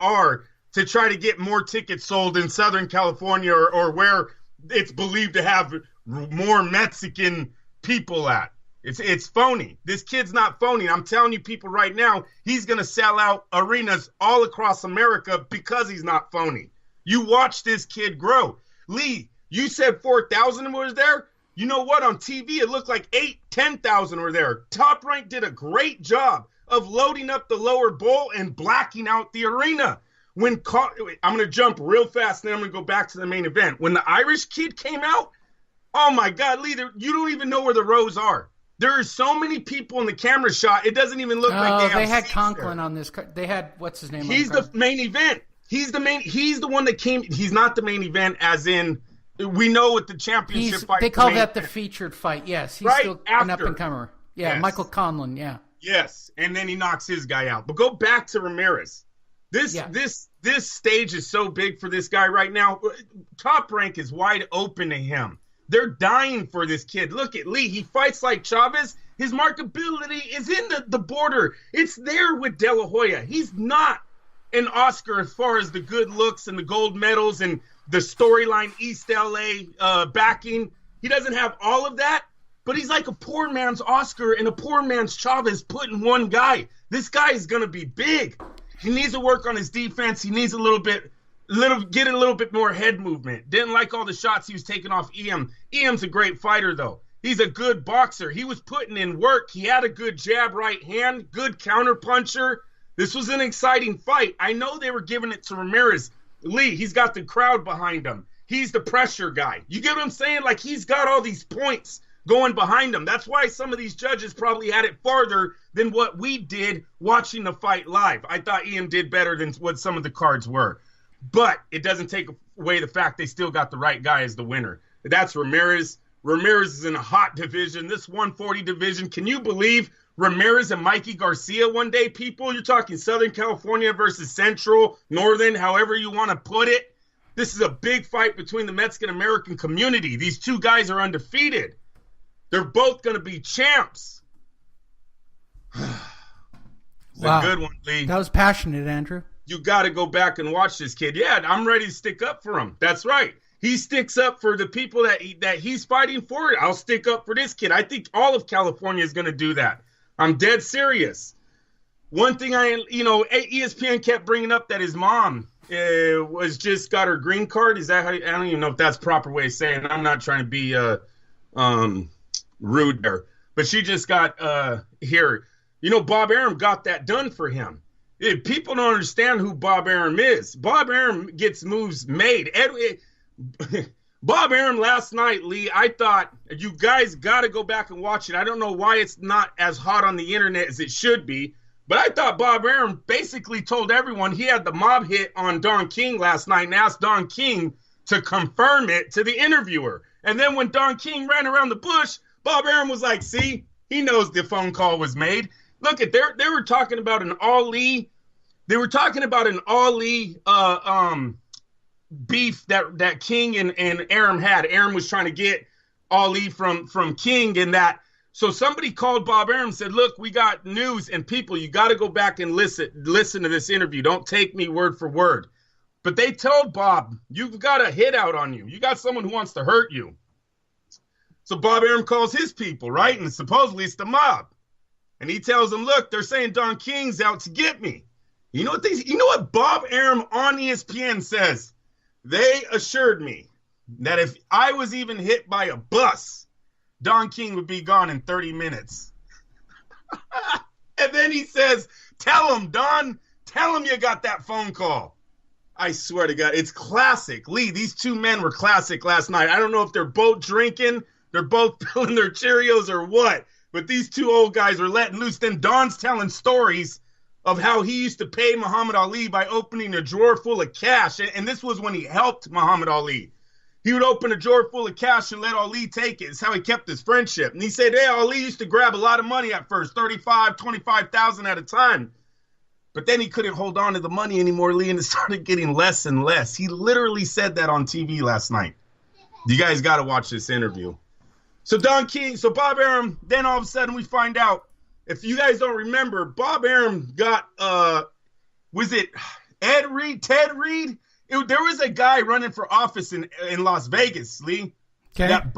are to try to get more tickets sold in Southern California or where it's believed to have more Mexican people at. It's phony. This kid's not phony. I'm telling you people right now, he's going to sell out arenas all across America because he's not phony. You watch this kid grow. Lee, you said 4,000 was there. You know what? On TV, it looked like 10,000 were there. Top Rank did a great job of loading up the lower bowl and blacking out the arena. I'm going to jump real fast, and then I'm going to go back to the main event. When the Irish kid came out, oh, my God, Lee, you don't even know where the rows are. There are so many people in the camera shot, it doesn't even look like they had Conklin on this. They had, what's his name? He's the main event. He's the one that came. He's not the main event, as in, we know what the championship fight. They call that the featured fight. Yes, he's still an up-and-comer. Yeah, yes. Michael Conlon, yeah. Yes, and then he knocks his guy out. But go back to Ramirez. This stage is so big for this guy right now. Top Rank is wide open to him. They're dying for this kid. Look at Lee. He fights like Chavez. His markability is in the border. It's there with De La Hoya. He's not an Oscar as far as the good looks and the gold medals and the storyline East LA backing. He doesn't have all of that, but he's like a poor man's Oscar and a poor man's Chavez put in one guy. This guy is going to be big. He needs to work on his defense. He needs get a little bit more head movement. Didn't like all the shots he was taking off EM. EM's a great fighter, though. He's a good boxer. He was putting in work. He had a good jab right hand, good counter puncher. This was an exciting fight. I know they were giving it to Ramirez. Lee, he's got the crowd behind him. He's the pressure guy. You get what I'm saying? Like, he's got all these points going behind him. That's why some of these judges probably had it farther than what we did watching the fight live. I thought EM did better than what some of the cards were. But it doesn't take away the fact they still got the right guy as the winner. That's Ramirez. Ramirez is in a hot division. This 140 division, can you believe Ramirez and Mikey Garcia one day, people? You're talking Southern California versus Central, Northern, however you want to put it. This is a big fight between the Mexican-American community. These two guys are undefeated. They're both going to be champs. It's a good one, Lee. That was passionate, Andrew. You got to go back and watch this kid. Yeah, I'm ready to stick up for him. That's right. He sticks up for the people that he's fighting for. I'll stick up for this kid. I think all of California is going to do that. I'm dead serious. One thing ESPN kept bringing up that his mom was just got her green card. Is that how? I don't even know if that's the proper way of saying it. I'm not trying to be rude there, but she just got here. Bob Arum got that done for him. People don't understand who Bob Arum is. Bob Arum gets moves made. Bob Arum last night, Lee, I thought you guys got to go back and watch it. I don't know why it's not as hot on the internet as it should be, but I thought Bob Arum basically told everyone he had the mob hit on Don King last night and asked Don King to confirm it to the interviewer. And then when Don King ran around the bush, Bob Arum was like, see, he knows the phone call was made. Look, they were talking about an Ali. They were talking about an Ali beef that King and Arum had. Arum was trying to get Ali from King and that. So somebody called Bob Arum and said, look, we got news, and people, you got to go back and listen to this interview. Don't take me word for word. But they told Bob, you've got a hit out on you. You got someone who wants to hurt you. So Bob Arum calls his people, right? And supposedly it's the mob. And he tells them, look, they're saying Don King's out to get me. You know what Bob Arum on ESPN says? They assured me that if I was even hit by a bus, Don King would be gone in 30 minutes. And then he says, tell him, Don, tell him you got that phone call. I swear to God, it's classic. Lee, these two men were classic last night. I don't know if they're both drinking, they're both filling their Cheerios or what, but these two old guys are letting loose. Then Don's telling stories of how he used to pay Muhammad Ali by opening a drawer full of cash. And this was when he helped Muhammad Ali. He would open a drawer full of cash and let Ali take it. It's how he kept his friendship. And he said, hey, Ali used to grab a lot of money at first, 35, 25,000 at a time. But then he couldn't hold on to the money anymore, Lee, and it started getting less and less. He literally said that on TV last night. You guys got to watch this interview. So Bob Arum, then all of a sudden we find out, if you guys don't remember, Bob Arum got, Ted Reed. There was a guy running for office in Las Vegas, Lee. Okay. That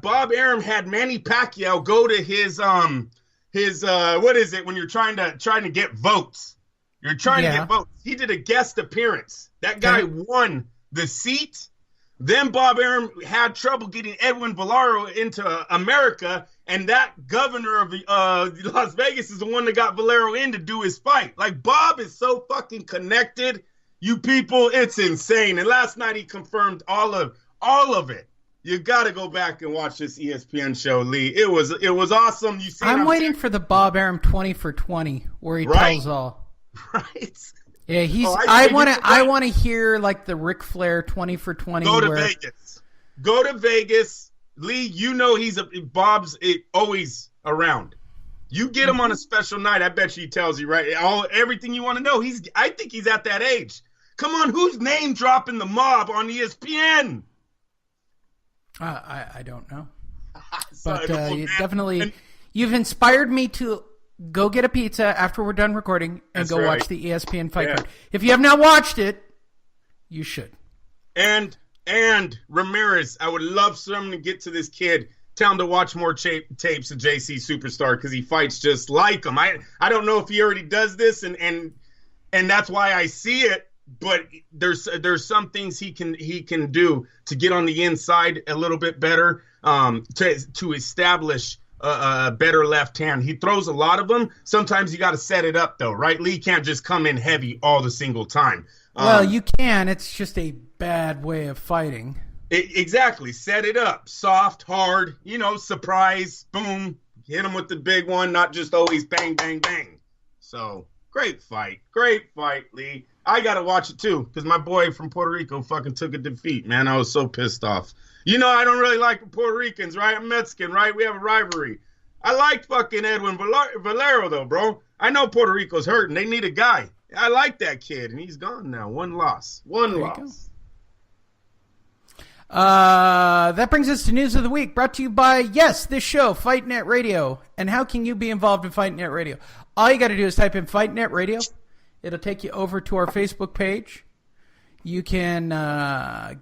Bob Arum had Manny Pacquiao go to his what is it when you're trying to get votes? You're trying to get votes. He did a guest appearance. That guy won the seat. Then Bob Arum had trouble getting Edwin Valero into America, and that governor of Las Vegas is the one that got Valero in to do his fight. Like, Bob is so fucking connected, you people, it's insane. And last night he confirmed all of it. You got to go back and watch this ESPN show, Lee. It was awesome. You see, I'm waiting for the Bob Arum 20 for 20 where he tells all. Right. Yeah, I want to hear like the Ric Flair 20 for 20. Go to Vegas. Lee, you know Bob's always around. You get him on a special night, I bet you he tells you everything you want to know. I think he's at that age. Come on, who's name dropping the mob on ESPN? I don't know. But definitely, you've inspired me to go get a pizza after we're done recording and watch the ESPN fight card. If you have not watched it, you should. And Ramirez, I would love someone to get to this kid. Tell him to watch more tapes of JC Superstar because he fights just like him. I don't know if he already does this, and that's why I see it. But there's some things he can do to get on the inside a little bit better, to establish a better left hand. He throws a lot of them. Sometimes you got to set it up though, right? Lee can't just come in heavy all the single time. Well, you can. It's just a bad way of fighting. Exactly. Set it up. Soft, hard, surprise, boom. Hit him with the big one, not just always bang, bang, bang. So, great fight, Lee. I got to watch it, too, because my boy from Puerto Rico fucking took a defeat, man. I was so pissed off. I don't really like Puerto Ricans, right? I'm Mexican, right? We have a rivalry. I like fucking Edwin Valero, though, bro. I know Puerto Rico's hurting. They need a guy. I like that kid, and he's gone now. One loss. That brings us to News of the Week, brought to you by, this show, Fight Net Radio. And how can you be involved in Fight Net Radio? All you got to do is type in Fight Net Radio. It'll take you over to our Facebook page. You can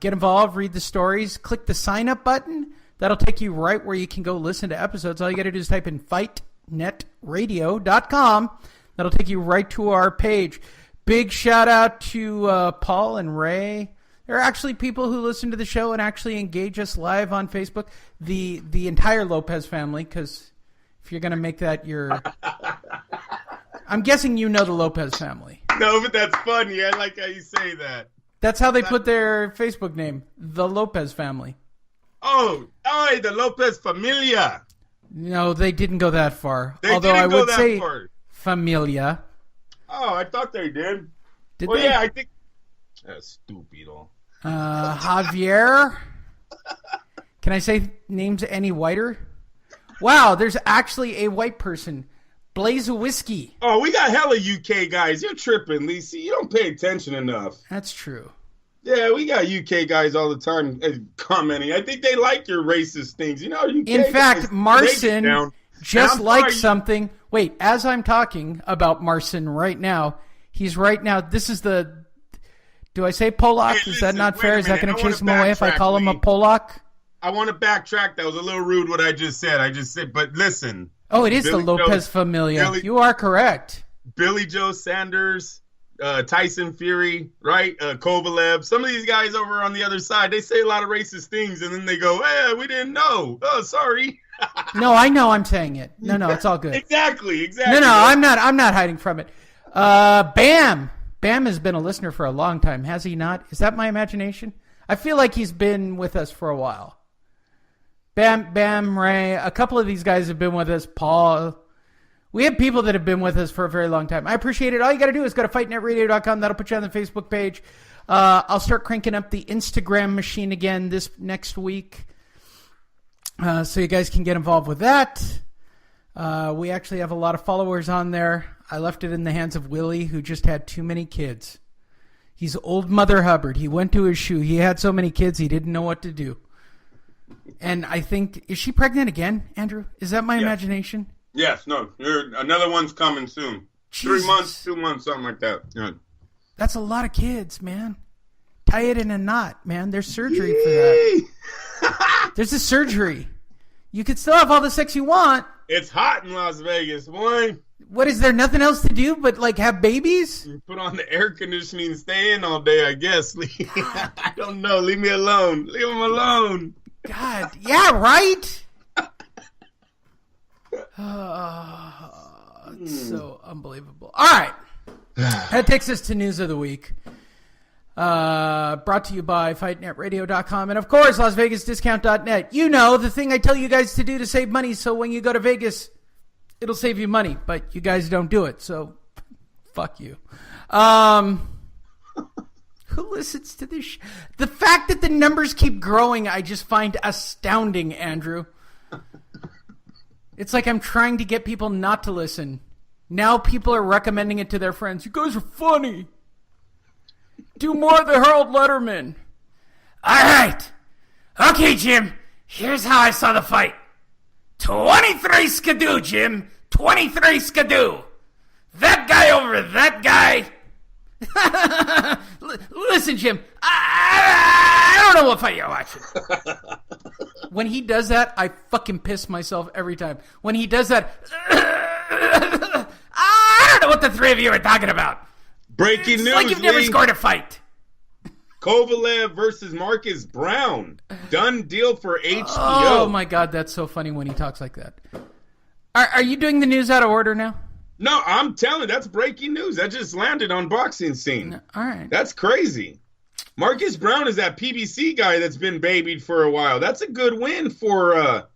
get involved, read the stories, click the sign-up button. That'll take you right where you can go listen to episodes. All you got to do is type in fightnetradio.com. That'll take you right to our page. Big shout-out to Paul and Ray. There are actually people who listen to the show and actually engage us live on Facebook. The entire Lopez family, because if you're going to make that your... I'm guessing you know the Lopez family. No, but that's funny. I like how you say that. That's how they put their Facebook name, the Lopez family. Oh, the Lopez familia. No, they didn't go that far. Although I would say familia. Oh, I thought they did. Did they? Yeah, I think. That's stupid. Javier. Can I say names any whiter? Wow, there's actually a white person. Blaze of Whiskey. Oh, we got hella UK guys. You're tripping, Lisa. You don't pay attention enough. That's true. Yeah, we got UK guys all the time commenting. I think they like your racist things. UK In fact, guys, Marcin just liked something. Wait, as I'm talking about Marcin right now, this is the... Do I say Polak? Hey, is that not fair? Is that going to chase him away if I call him a Polak? I want to backtrack. That was a little rude what I just said. But listen... Oh, it is the Lopez familia. You are correct. Billy Joe Sanders, Tyson Fury, right? Kovalev. Some of these guys over on the other side, they say a lot of racist things, and then they go, we didn't know. Oh, sorry. No, I know I'm saying it. No, it's all good. Exactly. No, I'm not hiding from it. Bam has been a listener for a long time, has he not? Is that my imagination? I feel like he's been with us for a while. Bam, Ray. A couple of these guys have been with us. Paul. We have people that have been with us for a very long time. I appreciate it. All you got to do is go to fightnetradio.com. That'll put you on the Facebook page. I'll start cranking up the Instagram machine again this next week. So you guys can get involved with that. We actually have a lot of followers on there. I left it in the hands of Willie, who just had too many kids. He's old Mother Hubbard. He went to his shoe. He had so many kids, he didn't know what to do. And I think, is she pregnant again, Andrew? Is that my imagination? Yes, no. Another one's coming soon. Jesus. 3 months, 2 months, something like that. Yeah. That's a lot of kids, man. Tie it in a knot, man. There's surgery for that. There's a surgery. You could still have all the sex you want. It's hot in Las Vegas, boy. What, is there nothing else to do but, like, have babies? You put on the air conditioning and stay in all day, I guess. I don't know. Leave me alone. Leave him alone. God. Yeah, right? It's so unbelievable. All right. That takes us to News of the Week. Brought to you by FightNetRadio.com and, of course, LasVegasDiscount.net. You know, the thing I tell you guys to do to save money, so when you go to Vegas, it'll save you money, but you guys don't do it, so fuck you. Who listens to this? The fact that the numbers keep growing, I just find astounding, Andrew. It's like I'm trying to get people not to listen. Now people are recommending it to their friends. You guys are funny. Do more of the Harold Letterman. All right. Okay, Jim. Here's how I saw the fight. 23 skidoo, Jim. 23 skidoo. That guy over that guy. Listen, Jim. I don't know what fight you're watching. When he does that, I fucking piss myself every time. When he does that, I don't know what the three of you are talking about. Breaking news. Like you've never scored a fight. Kovalev versus Marcus Brown. Done deal for HBO. Oh my God, that's so funny when he talks like that. Are you doing the news out of order now? No, I'm telling you, that's breaking news. That just landed on Boxing Scene. All right. That's crazy. Marcus Brown is that PBC guy that's been babied for a while. That's a good win for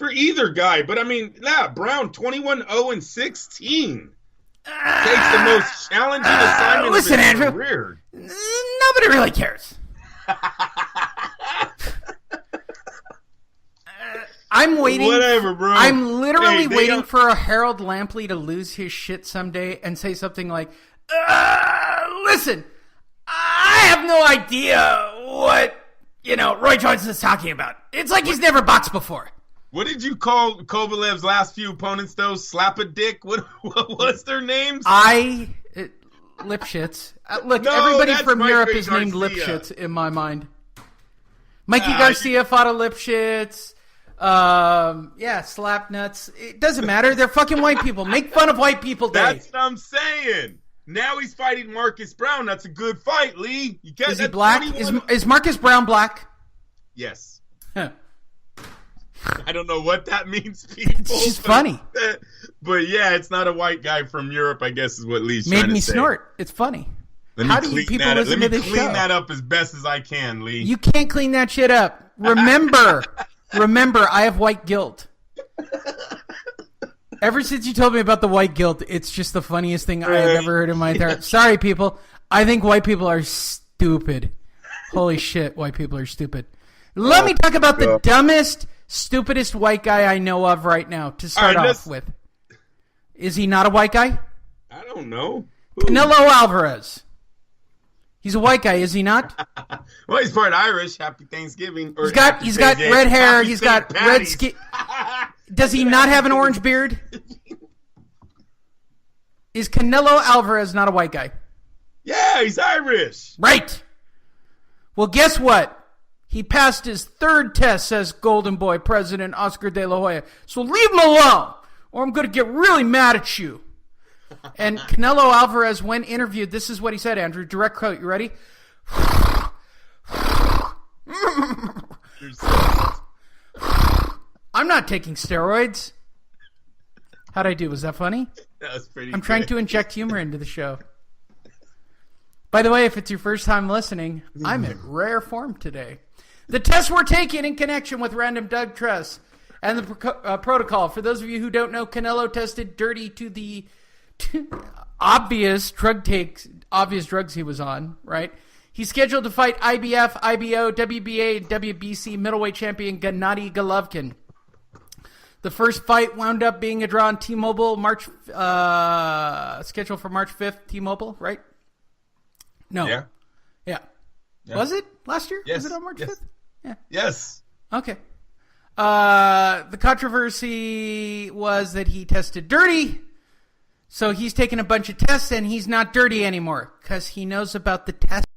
either guy. But I mean, Brown 21-0-16. Takes the most challenging assignment of his career. Nobody really cares. I'm waiting. Whatever, bro. I'm literally waiting for a Harold Lampley to lose his shit someday and say something like, listen, I have no idea what, Roy Jones is talking about. It's like he's never boxed before. What did you call Kovalev's last few opponents, though? Slap a dick? What was their names? Lipschitz. Look, everybody from Europe is named Lipschitz in my mind. Mikey Garcia fought a Lipschitz. Slap nuts. It doesn't matter. They're fucking white people. Make fun of white people day. That's what I'm saying. Now he's fighting Marcus Brown. That's a good fight, Lee. Is he black? Is Marcus Brown black? Yes. Huh. I don't know what that means, people. It's just funny. But yeah, it's not a white guy from Europe, I guess is what Lee's trying to say. Made me snort. It's funny. How do you people listen to this show? Let me clean that up as best as I can, Lee. You can't clean that shit up. Remember, I have white guilt. Ever since you told me about the white guilt, it's just the funniest thing I have ever heard in my entire... Sorry, people. I think white people are stupid. Holy shit, white people are stupid. Let me talk about the dumbest, stupidest white guy I know of right now to start off with. Is he not a white guy? I don't know. Canelo Alvarez. He's a white guy, is he not? Well, he's part Irish. Happy Thanksgiving. He's got red hair. He's got red skin. Does he not have an orange beard? Is Canelo Alvarez not a white guy? Yeah, he's Irish. Right. Well, guess what? He passed his third test, says Golden Boy President Oscar De La Hoya. So leave him alone, or I'm going to get really mad at you. And Canelo Alvarez, when interviewed, this is what he said, Andrew. Direct quote. You ready? I'm not taking steroids. How'd I do? Was that funny? That was pretty I'm trying to inject humor into the show. By the way, if it's your first time listening, I'm in rare form today. The tests were taken in connection with random drug tests and the protocol. For those of you who don't know, Canelo tested dirty to the obvious drugs he was on, right? He's scheduled to fight IBF, IBO, WBA, and WBC middleweight champion Gennady Golovkin. The first fight wound up being a draw on T-Mobile, scheduled for March 5th, T-Mobile, right? No. Yeah. Was it last year? Yes. Was it on March 5th? Yeah. Yes. Okay. The controversy was that he tested dirty So he's taken a bunch of tests and he's not dirty anymore because he knows about the test